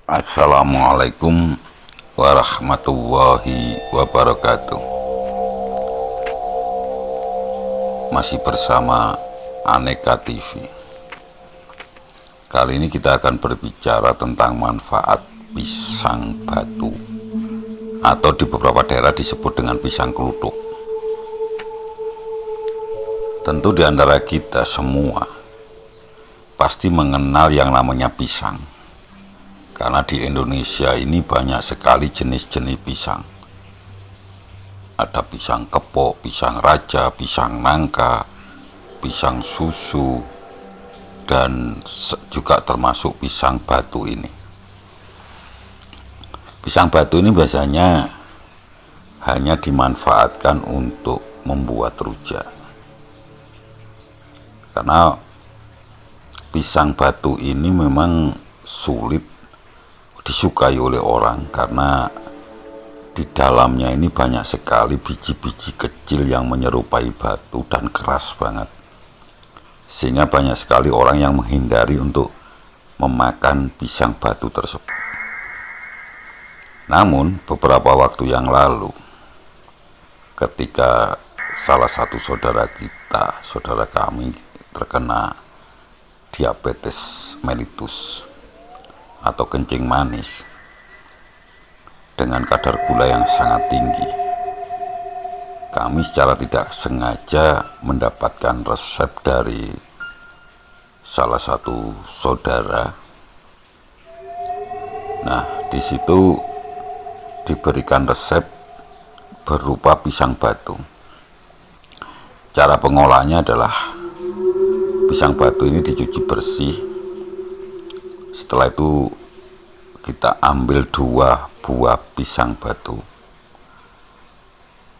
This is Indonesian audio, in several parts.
Assalamualaikum warahmatullahi wabarakatuh. Masih bersama Aneka TV. Kali ini kita akan berbicara tentang manfaat pisang batu, atau di beberapa daerah disebut dengan pisang kluthuk. Tentu di antara kita semua pasti mengenal yang namanya pisang, karena di Indonesia ini banyak sekali jenis-jenis pisang. Ada pisang kepok, pisang raja, pisang nangka, pisang susu, dan juga termasuk pisang batu ini. Pisang batu ini biasanya hanya dimanfaatkan untuk membuat rujak, karena pisang batu ini memang sulit disukai oleh orang karena di dalamnya ini banyak sekali biji-biji kecil yang menyerupai batu dan keras banget, sehingga banyak sekali orang yang menghindari untuk memakan pisang batu tersebut. Namun beberapa waktu yang lalu, ketika salah satu saudara kami terkena diabetes mellitus atau kencing manis dengan kadar gula yang sangat tinggi, kami secara tidak sengaja mendapatkan resep dari salah satu saudara. Nah, di situ diberikan resep berupa pisang batu. Cara pengolahannya adalah pisang batu ini dicuci bersih. Setelah itu kita ambil 2 buah pisang batu,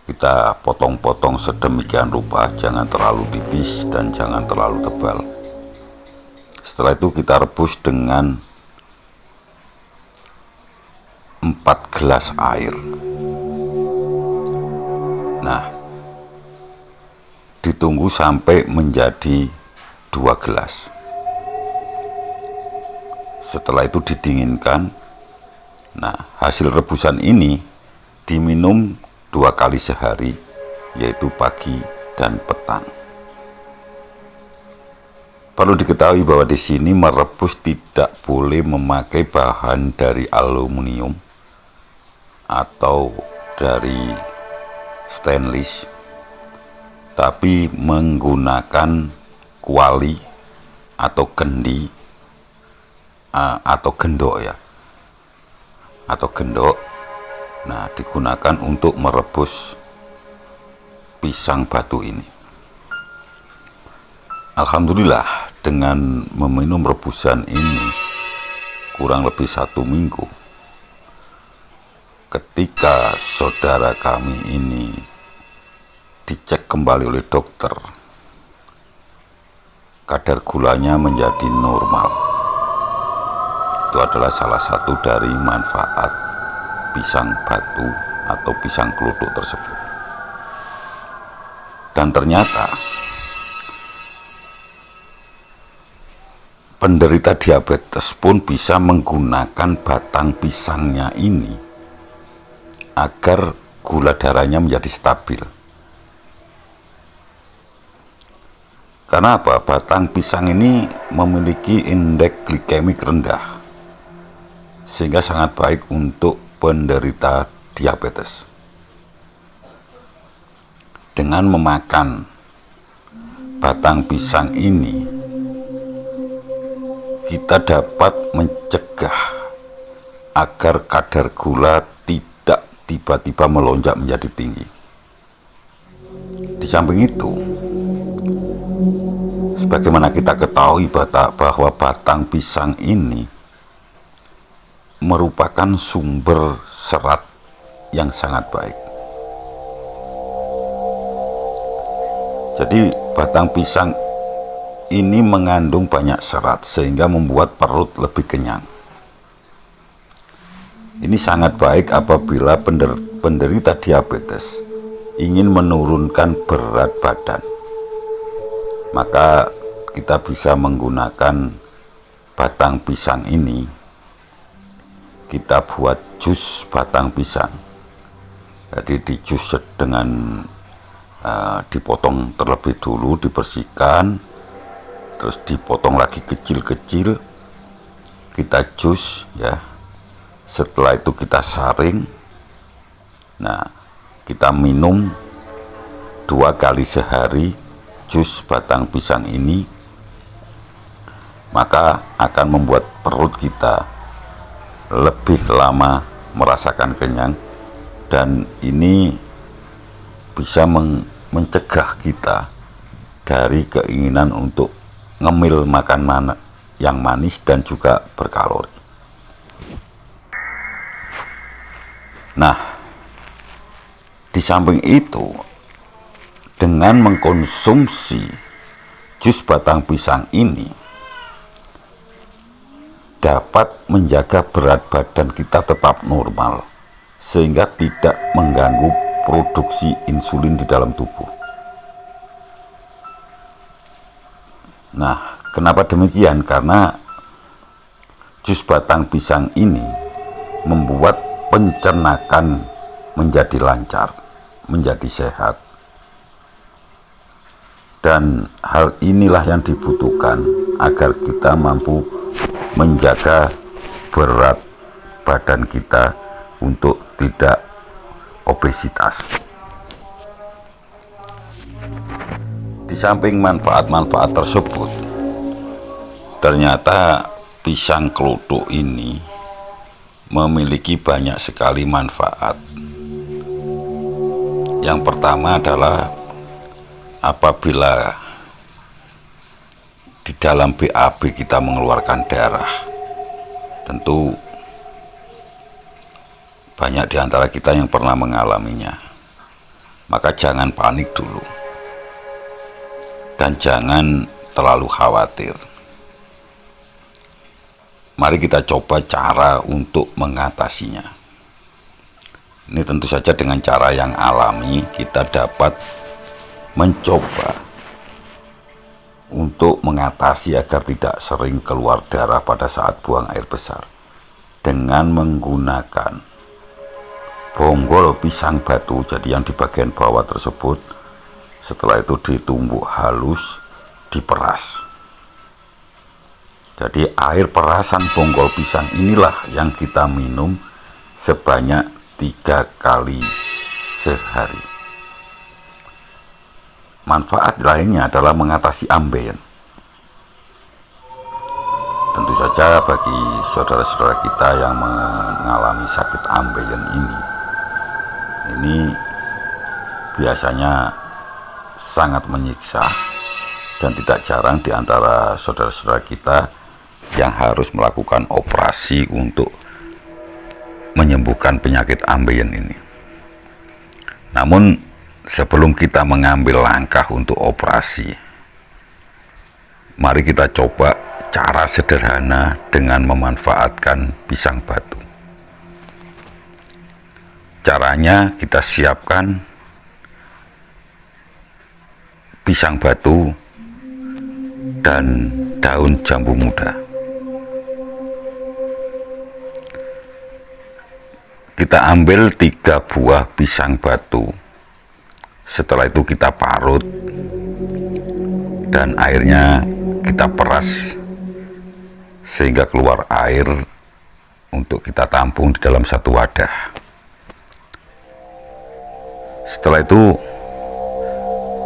kita potong-potong sedemikian rupa, jangan terlalu tipis dan jangan terlalu tebal. Setelah itu kita rebus dengan 4 gelas air. Nah, ditunggu sampai menjadi 2 gelas. Setelah itu didinginkan. Nah, hasil rebusan ini diminum 2 kali sehari, yaitu pagi dan petang. Perlu diketahui bahwa di sini merebus tidak boleh memakai bahan dari aluminium atau dari stainless, tapi menggunakan kuali atau kendi atau gendok ya, atau gendok. Nah, digunakan untuk merebus pisang batu ini. Alhamdulillah, dengan meminum rebusan ini kurang lebih 1 minggu, ketika saudara kami ini dicek kembali oleh dokter, kadar gulanya menjadi normal. Itu adalah salah satu dari manfaat pisang batu atau pisang kluthuk tersebut. Dan ternyata penderita diabetes pun bisa menggunakan batang pisangnya ini agar gula darahnya menjadi stabil. Karena apa? Batang pisang ini memiliki indeks glikemik rendah, sehingga sangat baik untuk penderita diabetes. Dengan memakan batang pisang ini, kita dapat mencegah agar kadar gula tidak tiba-tiba melonjak menjadi tinggi. Di samping itu, sebagaimana kita ketahui bahwa batang pisang ini merupakan sumber serat yang sangat baik. Jadi batang pisang ini mengandung banyak serat sehingga membuat perut lebih kenyang. Ini sangat baik apabila penderita diabetes ingin menurunkan berat badan. Maka kita bisa menggunakan batang pisang ini kita buat jus batang pisang. Jadi di jus dengan dipotong terlebih dulu, dibersihkan, terus dipotong lagi kecil-kecil, kita jus ya. Setelah itu kita saring. Nah, kita minum 2 kali sehari jus batang pisang ini, maka akan membuat perut kita lebih lama merasakan kenyang, dan ini bisa mencegah kita dari keinginan untuk ngemil makan yang manis dan juga berkalori. Nah, di samping itu, dengan mengkonsumsi jus batang pisang ini dapat menjaga berat badan kita tetap normal, sehingga tidak mengganggu produksi insulin di dalam tubuh. Nah, kenapa demikian? Karena jus batang pisang ini membuat pencernaan menjadi lancar, menjadi sehat. Dan hal inilah yang dibutuhkan agar kita mampu menjaga berat badan kita untuk tidak obesitas. Di samping manfaat-manfaat tersebut, ternyata pisang kelutuk ini memiliki banyak sekali manfaat. Yang pertama adalah apabila di dalam BAB kita mengeluarkan darah, tentu banyak di antara kita yang pernah mengalaminya. Maka jangan panik dulu, dan jangan terlalu khawatir. Mari kita coba cara untuk mengatasinya. Ini tentu saja dengan cara yang alami, kita dapat mencoba untuk mengatasi agar tidak sering keluar darah pada saat buang air besar dengan menggunakan bonggol pisang batu. Jadi yang di bagian bawah tersebut, setelah itu ditumbuk halus, diperas. Jadi air perasan bonggol pisang inilah yang kita minum sebanyak 3 kali sehari. Manfaat lainnya adalah mengatasi ambeien. Tentu saja bagi saudara-saudara kita yang mengalami sakit ambeien ini biasanya sangat menyiksa, dan tidak jarang di antara saudara-saudara kita yang harus melakukan operasi untuk menyembuhkan penyakit ambeien ini. Namun sebelum kita mengambil langkah untuk operasi, mari kita coba cara sederhana dengan memanfaatkan pisang batu. Caranya, kita siapkan pisang batu dan daun jambu muda. Kita ambil 3 buah pisang batu. Setelah itu kita parut dan airnya kita peras sehingga keluar air untuk kita tampung di dalam satu wadah. Setelah itu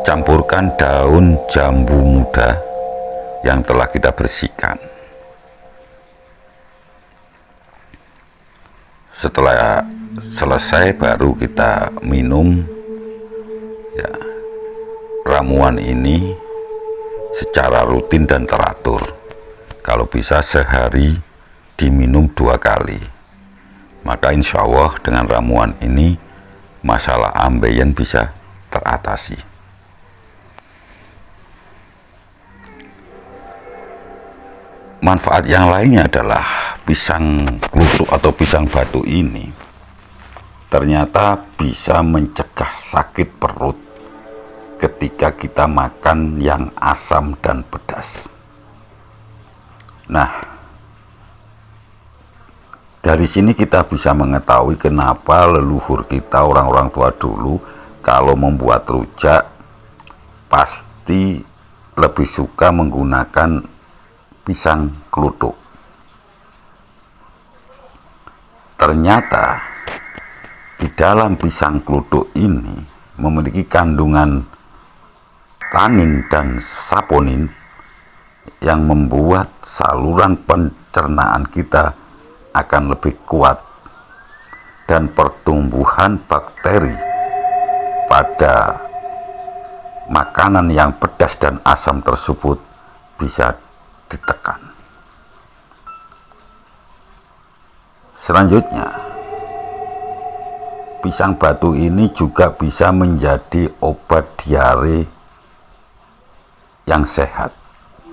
campurkan daun jambu muda yang telah kita bersihkan. Setelah selesai baru kita minum ya, ramuan ini secara rutin dan teratur. Kalau bisa sehari diminum 2 kali. Maka insya Allah dengan ramuan ini masalah ambeien bisa teratasi. Manfaat yang lainnya adalah pisang kelusuk atau pisang batu ini ternyata bisa mencegah sakit perut ketika kita makan yang asam dan pedas. Nah, Dari sini kita bisa mengetahui kenapa leluhur kita, orang-orang tua dulu, kalau membuat rujak pasti lebih suka menggunakan pisang kluthuk. Ternyata di dalam pisang kluthuk ini memiliki kandungan tanin dan saponin yang membuat saluran pencernaan kita akan lebih kuat dan pertumbuhan bakteri pada makanan yang pedas dan asam tersebut bisa ditekan. Selanjutnya, pisang batu ini juga bisa menjadi obat diare yang sehat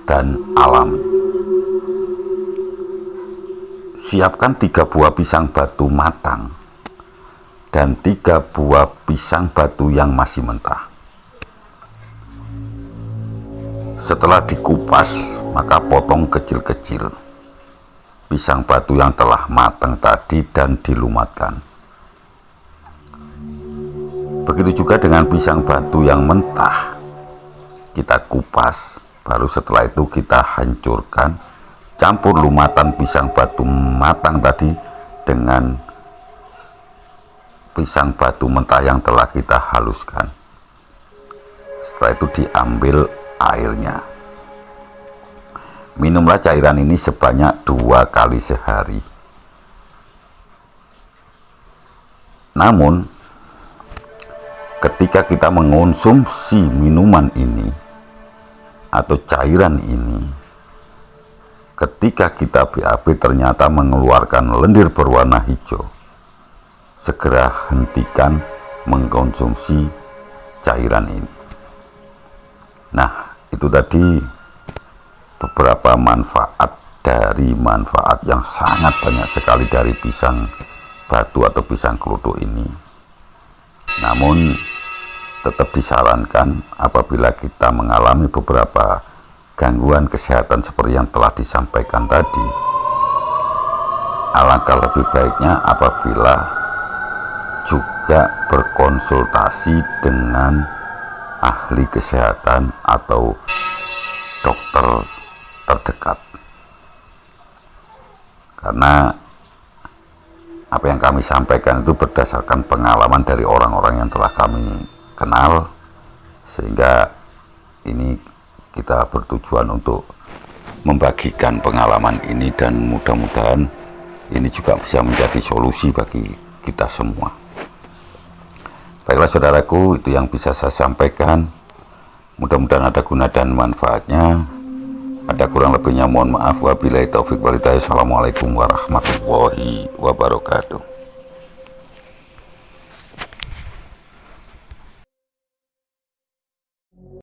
dan alami. Siapkan 3 buah pisang batu matang dan 3 buah pisang batu yang masih mentah. Setelah dikupas, maka potong kecil-kecil pisang batu yang telah matang tadi dan dilumatkan. Begitu juga dengan pisang batu yang mentah. Kita kupas, baru setelah itu kita hancurkan. Campur lumatan pisang batu matang tadi dengan pisang batu mentah yang telah kita haluskan. Setelah itu diambil airnya. Minumlah cairan ini sebanyak 2 kali sehari. Namun, ketika kita mengonsumsi minuman ini atau cairan ini, ketika kita BAB ternyata mengeluarkan lendir berwarna hijau, segera hentikan mengkonsumsi cairan ini. Nah, itu tadi beberapa manfaat yang sangat banyak sekali dari pisang batu atau pisang kluthuk ini. Namun, tetap disarankan apabila kita mengalami beberapa gangguan kesehatan seperti yang telah disampaikan tadi, alangkah lebih baiknya apabila juga berkonsultasi dengan ahli kesehatan atau dokter terdekat. Karena apa yang kami sampaikan itu berdasarkan pengalaman dari orang-orang yang telah kami kenal, sehingga ini kita bertujuan untuk membagikan pengalaman ini dan mudah-mudahan ini juga bisa menjadi solusi bagi kita semua. Baiklah saudaraku, itu yang bisa saya sampaikan. Mudah-mudahan ada guna dan manfaatnya. Ada kurang lebihnya mohon maaf. Wabillahi taufik walhidayah. Assalamualaikum warahmatullahi wabarakatuh.